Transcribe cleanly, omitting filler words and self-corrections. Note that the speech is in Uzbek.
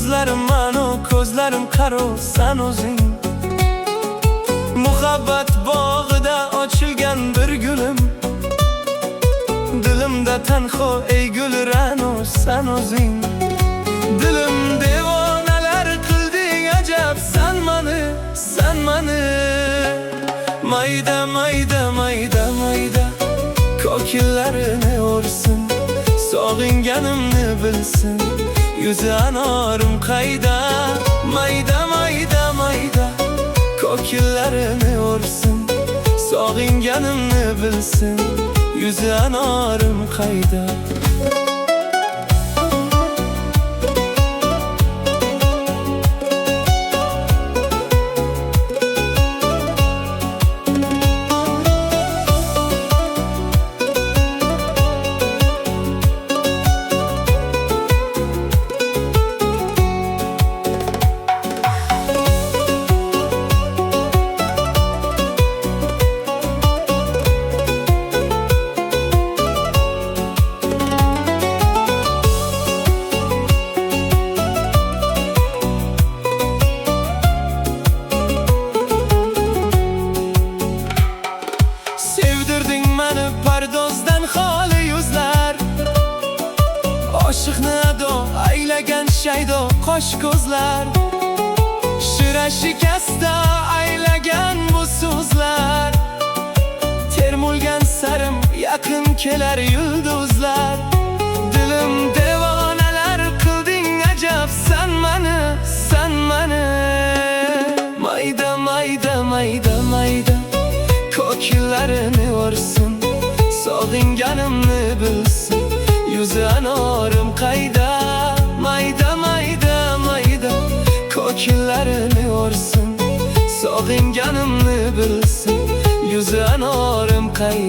Ko'zlarim mano, ko'zlarim qaro, san o'zing. Muhabbat bog'ida ochilgan bir gulim. Dilimda tanho ey gul ra'no, san o'zing. Dilim devonalar qilding ajab, san mani. Mayda mayda mayda mayda kokillarini o'rsin, sog'inganimni bilsin, yuzi anorim qayda. Mayda mayda mayda kokillarini o'rsin, sog'inganimni bilsin, yuzi anorim qayda. Pardozdan xoli yuzlar, oshiqni ado aylagan shaydo qosh ko'zlar, shira shikasta aylagan bu so'zlar, termulgan sarim yaqin kelar yulduzlar. Dilim devonalar qilding ajab, san mani. Mayda mayda mayda mayda kokillarini o'rsin, sog'inganimni bilsin, yuzi anorim qayda. Mayda mayda mayda kokillarini o'rsin, sog'inganimni bilsin, yuzi anorim qayda.